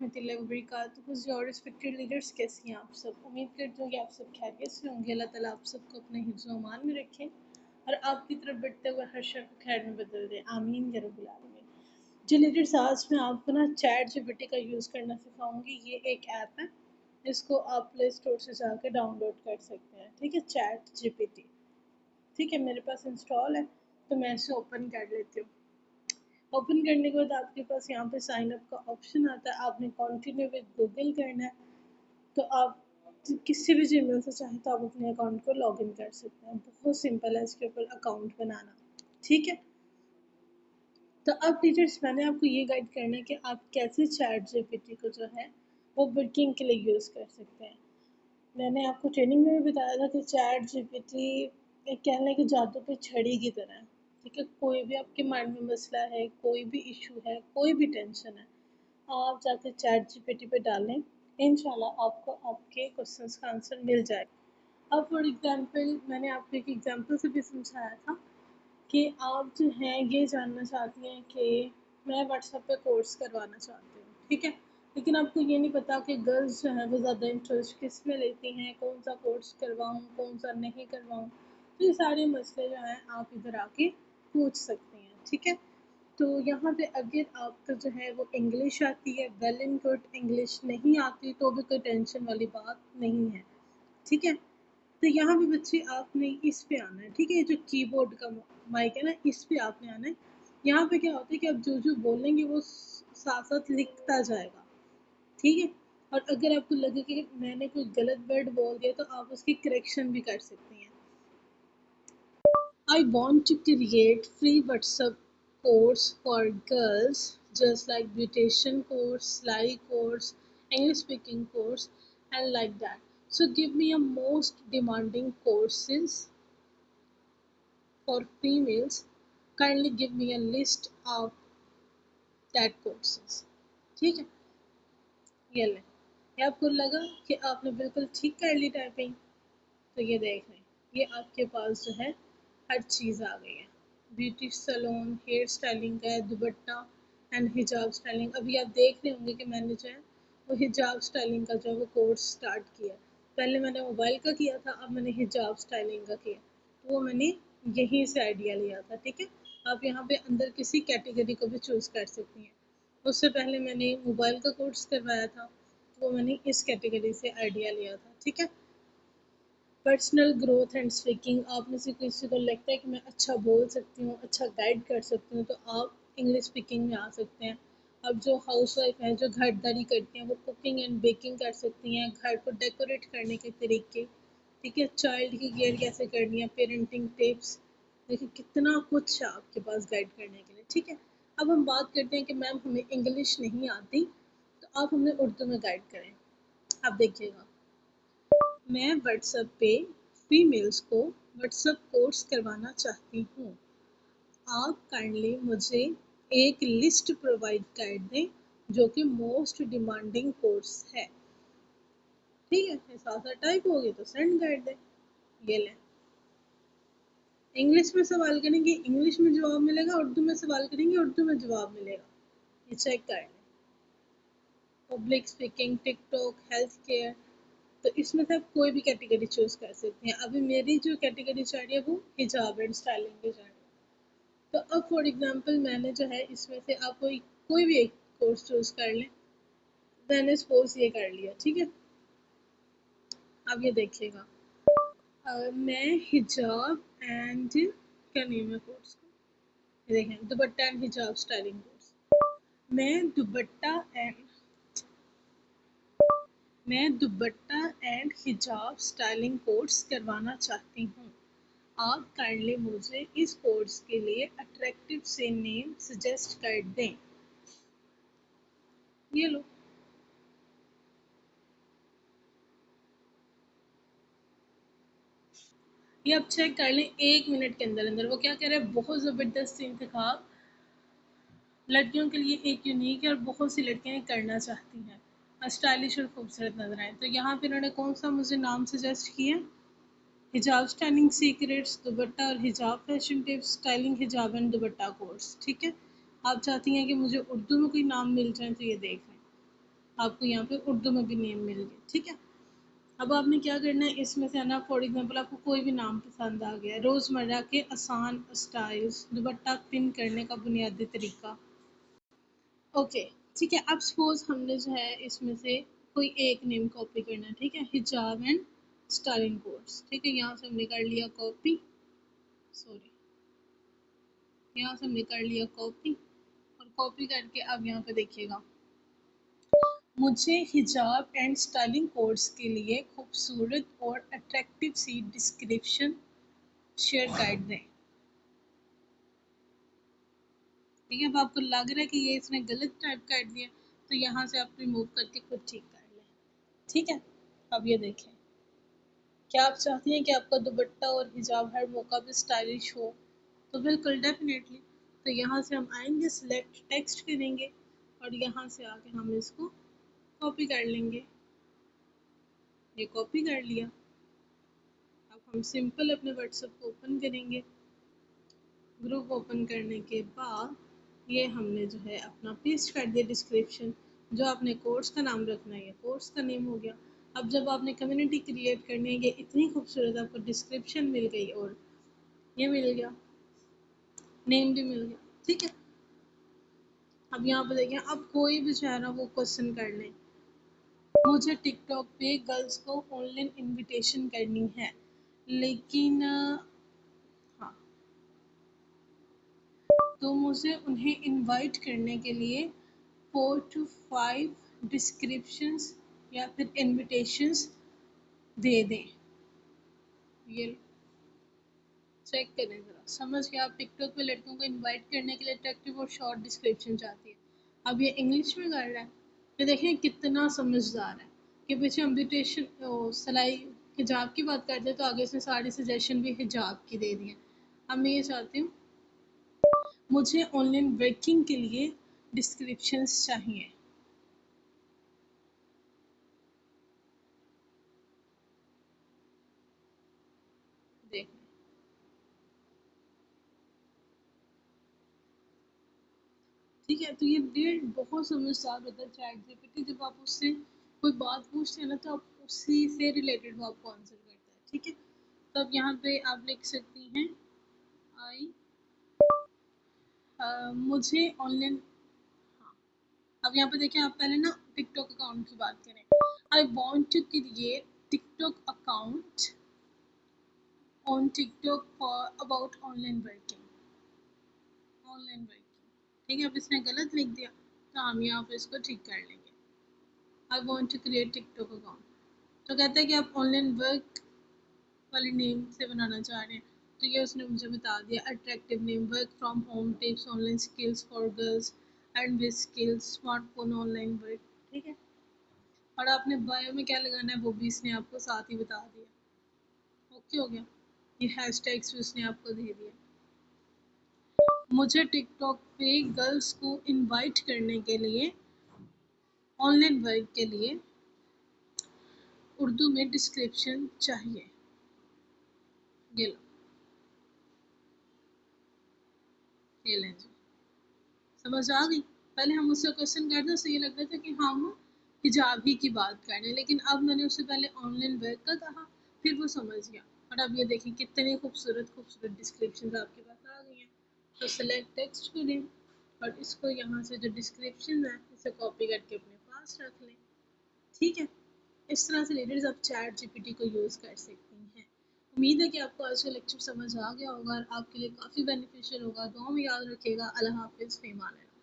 रहमतुल्लाहि व बरकातुहू और रिस्पेक्टेड लीडर्स, कैसी हैं आप सब। उम्मीद करती हूँ कि आप सब खैरियत से होंगे। अल्लाह ताला आप सबको अपने हिफ्ज़ व अमान में रखें और आपकी तरफ बढ़ते हुए हर शर को खैर में बदल दे, आमीन या रब्बिल आलमीन। जी लीडर्स, आज मैं आपको ना चैट जीपीटी का यूज़ करना सिखाऊंगी। ये एक ऐप है, इसको आप प्ले स्टोर से जाकर डाउनलोड कर सकते हैं। ठीक है, चैट जीपीटी। ठीक है, मेरे पास इंस्टॉल है तो मैं इसे ओपन कर लेती हूँ। ओपन करने के बाद आपके पास यहाँ पे साइन अप का ऑप्शन आता है। आपने कंटिन्यू विद गूगल करना है, तो आप किसी भी जीमेल से चाहे तो आप अपने अकाउंट को लॉगिन कर सकते हैं। बहुत सिंपल है इसके ऊपर अकाउंट बनाना। ठीक है, तो अब टीचर्स मैंने आपको ये गाइड करना है कि आप कैसे चैट जीपीटी को जो है वो वर्किंग के लिए यूज़ कर सकते हैं। मैंने आपको ट्रेनिंग में भी बताया था कि चैट जीपीटी एक कहने की जादू पे छड़ी की तरह है। ठीक है, कोई भी आपके माइंड में मसला है, कोई भी इशू है, कोई भी टेंशन है, आप जाके चैट जीपीटी पे डालें, इंशाल्लाह आपको आपके क्वेश्चंस का आंसर मिल जाएगा। अब फॉर एग्जांपल मैंने आपको एक एग्जांपल से भी समझाया था कि आप जो हैं ये जानना चाहती हैं कि मैं व्हाट्सएप पे कोर्स करवाना चाहती हूँ। ठीक है, लेकिन आपको ये नहीं पता कि गर्ल्स जो हैं वो ज़्यादा इंटरेस्ट किस में लेती हैं, कौन सा कोर्स करवाऊँ, कौन सा नहीं करवाऊँ। तो ये सारे मसले जो हैं आप इधर आके पूछ सकती हैं। ठीक है, तो यहाँ पे अगर आपको जो है वो इंग्लिश आती है, वेल एंड गुड। इंग्लिश नहीं आती तो भी कोई टेंशन वाली बात नहीं है। ठीक है, तो यहाँ पे बच्चे आपने इस पे आना है। ठीक है, जो कीबोर्ड का माइक है ना, इस पे आपने आना है। यहाँ पे क्या होता है कि आप जो जो बोलेंगे वो साथ साथ लिखता जाएगा। ठीक है, और अगर आपको लगे कि मैंने कोई गलत वर्ड बोल दिया तो आप उसकी करेक्शन भी कर सकती हैं। I want to create free WhatsApp course for girls, just like beautician course, Sly course, English speaking course, and like that. So give me a most demanding courses for females. Kindly give me a list of that courses. ठीक है, ये ले। ये आपको लगा कि आपने बिल्कुल ठीक कर ली टाइपिंग, तो ये देख लें, ये आपके पास जो है हर चीज़ आ गई है। ब्यूटी सैलून, हेयर स्टाइलिंग का है, दुपट्टा एंड हिजाब स्टाइलिंग। अभी आप देख रहे होंगे कि मैंने जो है वो हिजाब स्टाइलिंग का जो है वो कोर्स स्टार्ट किया। पहले मैंने मोबाइल का किया था, अब मैंने हिजाब स्टाइलिंग का किया, तो वो मैंने यहीं से आइडिया लिया था। ठीक है, आप यहाँ पे अंदर किसी कैटेगरी को भी चूज़ कर सकती हैं। उससे पहले मैंने मोबाइल का कोर्स करवाया था, तो वो मैंने इस कैटेगरी से आइडिया लिया था। ठीक है, पर्सनल ग्रोथ एंड स्पीकिंग। आप में से किसी को लगता है कि मैं अच्छा बोल सकती हूँ, अच्छा गाइड कर सकती हूँ, तो आप इंग्लिश स्पीकिंग में आ सकते हैं। अब जो हाउस वाइफ हैं, जो घरदारी करती हैं, वो कुकिंग एंड बेकिंग कर सकती हैं, घर को डेकोरेट करने के तरीके। ठीक है, चाइल्ड की केयर कैसे करनी है, पेरेंटिंग टिप्स। देखिए कितना कुछ है आपके पास गाइड करने के लिए। ठीक है, अब हम बात करते हैं कि मैम हमें इंग्लिश नहीं आती, तो आप हमें उर्दू में गाइड करें। आप देखिएगा, मैं व्हाट्सएप पे फीमेल्स को व्हाट्सएप कोर्स करवाना चाहती हूँ। आप काइंडली मुझे एक लिस्ट प्रोवाइड कर दें जो कि मोस्ट डिमांडिंग कोर्स है। ठीक है, साथ साथ टाइप हो गए तो सेंड कर दें। ये लें, इंग्लिश में सवाल करेंगे इंग्लिश में जवाब मिलेगा, उर्दू में सवाल करेंगे उर्दू में जवाब मिलेगा। ये चेक कर लें। Public speaking, TikTok, health care, तो इसमें से आप कोई भी कैटेगरी चूज़ कर सकते हैं। अभी मेरी जो कैटेगरी चल रही है वो हिजाब एंड स्टाइलिंग की चल रही है। तो अब फॉर एग्जांपल मैंने जो है इसमें से आप कोई भी एक कोर्स चूज़ कर लें। मैंने सपोज ये कर लिया। ठीक है, अब ये देखिएगा, मैं हिजाब एंड क्या नेम है कोर्स का, ये देखें, दुपट्टा एंड हिजाब स्टाइलिंग कोर्स। मैं दुपट्टा एंड हिजाब स्टाइलिंग कोर्स करवाना चाहती हूँ। आप काइंडली मुझे इस कोर्स के लिए अट्रैक्टिव से नेम सजेस्ट कर दें। ये लो, ये आप चेक कर लें 1 मिनट के अंदर अंदर। वो क्या कह रहे हैं, बहुत ज़बरदस्त इंतखाब लड़कियों के लिए एक यूनिक है और बहुत सी लड़कियां करना चाहती हैं स्टाइलिश और खूबसूरत नजर आए। तो यहाँ पे इन्होंने कौन सा मुझे नाम सजेस्ट किया, हिजाब स्टाइलिंग सीक्रेट्स, दुपट्टा और हिजाब फैशन टिप्स, स्टाइलिंग हिजाब एंड दुपट्टा कोर्स। ठीक है, आप चाहती हैं कि मुझे उर्दू में कोई नाम मिल जाए, तो ये देख लें, आपको यहाँ पे उर्दू में भी नेम मिल गए, ठीक है। अब आपने क्या करना है, इसमें से है ना, फॉर एग्जांपल आपको कोई भी नाम पसंद आ गया, रोज़मर्रा के आसान स्टाइल्स, दुपट्टा पिन करने का बुनियादी तरीका, ओके, ठीक है। अब सपोज हमने जो है इसमें से कोई एक नेम कॉपी करना है, ठीक है, हिजाब एंड स्टाइलिंग कोर्स, ठीक है, यहाँ से हमने कर लिया कॉपी, सॉरी, यहाँ से हमने कर लिया कॉपी, और कॉपी करके अब यहाँ पे देखिएगा, मुझे हिजाब एंड स्टाइलिंग कोर्स के लिए खूबसूरत और अट्रैक्टिव सी डिस्क्रिप्शन शेयर गाइड दें, ठीक है। अब आपको लग रहा है कि ये इसने गलत टाइप कर दिया, तो यहाँ से आप रिमूव करके खुद ठीक कर लें, ठीक है। अब ये देखें, क्या आप चाहती हैं कि आपका दुपट्टा और हिजाब हर मौका पे स्टाइलिश हो, तो बिल्कुल डेफिनेटली, तो यहाँ से हम आएंगे, सिलेक्ट टेक्स्ट करेंगे, और यहाँ से आके हम इसको कॉपी कर लेंगे, ये कॉपी कर लिया। अब हम सिंपल अपने व्हाट्सएप को ओपन करेंगे, ग्रुप ओपन करने के बाद ये हमने जो है अपना पेस्ट कर दिया डिस्क्रिप्शन, जो आपने कोर्स का नाम रखना है, ये कोर्स का नेम हो गया। अब जब आपने कम्युनिटी क्रिएट करनी है, ये इतनी खूबसूरत आपको डिस्क्रिप्शन मिल गई और ये मिल गया, नेम भी मिल गया, ठीक है। अब यहाँ पे देखिए, अब कोई भी जो है ना वो क्वेश्चन कर ले, मुझे टिकटॉक पे गर्ल्स को ऑनलाइन इनविटेशन करनी है, लेकिन हाँ, तो मुझे उन्हें इनवाइट करने के लिए 4 to 5 डिस्क्रिप्शंस या फिर इनविटेशंस दे दें, ये चेक करें ज़रा, समझ के आप टिकटॉक पे लड़कियों को इनवाइट करने के लिए अट्रैक्टिव और शॉर्ट डिस्क्रिप्शन चाहती है। अब ये इंग्लिश में कर रहा है, तो देखिए कितना समझदार है, कि पीछे इनविटेशन सिलाई हिजाब की बात करते हैं, तो आगे इसने सारी सजेशन भी हिजाब की दे दी है। अब मैं ये चाहती हूँ, मुझे ऑनलाइन वर्किंग के लिए डिस्क्रिप्शंस चाहिए, देख, ठीक है। तो ये डेढ़ बहुत समझदार होता है चैट जीपीटी, जब आप उससे कोई बात पूछते हैं ना, तो आप उसी से रिलेटेड वो आपको आंसर करता है, ठीक है। तो अब यहाँ पे आप लिख सकती हैं, आई मुझे ऑनलाइन, हाँ, अब यहाँ पे देखिए, आप पहले ना टिकटॉक अकाउंट की बात करें, I want to create TikTok account on TikTok for about online working, ठीक है। अब इसने गलत लिख दिया, तो हम यहाँ पे इसको ठीक कर लेंगे, I want to create TikTok account, तो कहता है कि आप ऑनलाइन वर्क वाले नेम से बनाना चाह रहे हैं, तो ये उसने मुझे बता दिया, attractive name, work from home tips, online skills for girls and with skills, smartphone online work, ठीक है। और आपने बायो में क्या लगाना है वो भी इसने आपको साथ ही बता दिया, ओके हो गया। ये हैशटैग्स भी उसने आपको दे दिया, मुझे टिकटॉक पे गर्ल्स को इनवाइट करने के लिए ऑनलाइन वर्क के लिए उर्दू में डिस्क्रिप्शन चाहिए, ये लो, ये लें जी, समझ आ गई। पहले हम उससे क्वेश्चन करते उससे ये लग रहा था कि हम हिजाब ही की बात कर रहे हैं, लेकिन अब मैंने उससे पहले ऑनलाइन वर्क का कहा, फिर वो समझ गया। और अब ये देखिए कितने खूबसूरत खूबसूरत डिस्क्रिप्शन आपके पास आ गई हैं, तो सेलेक्ट टेक्स्ट करें, और इसको यहाँ से जो डिस्क्रिप्शन है इसे कॉपी करके अपने पास रख लें, ठीक है। इस तरह से लीडर्स आप चैट जीपीटी को यूज़ कर सकती हैं। उम्मीद है कि आपको आज का लेक्चर समझ आ गया होगा और आपके लिए काफ़ी बेनिफिशियल होगा। दुआ में याद रखिएगा। अल्लाह हाफिज़, फ़ी अमान अल्लाह।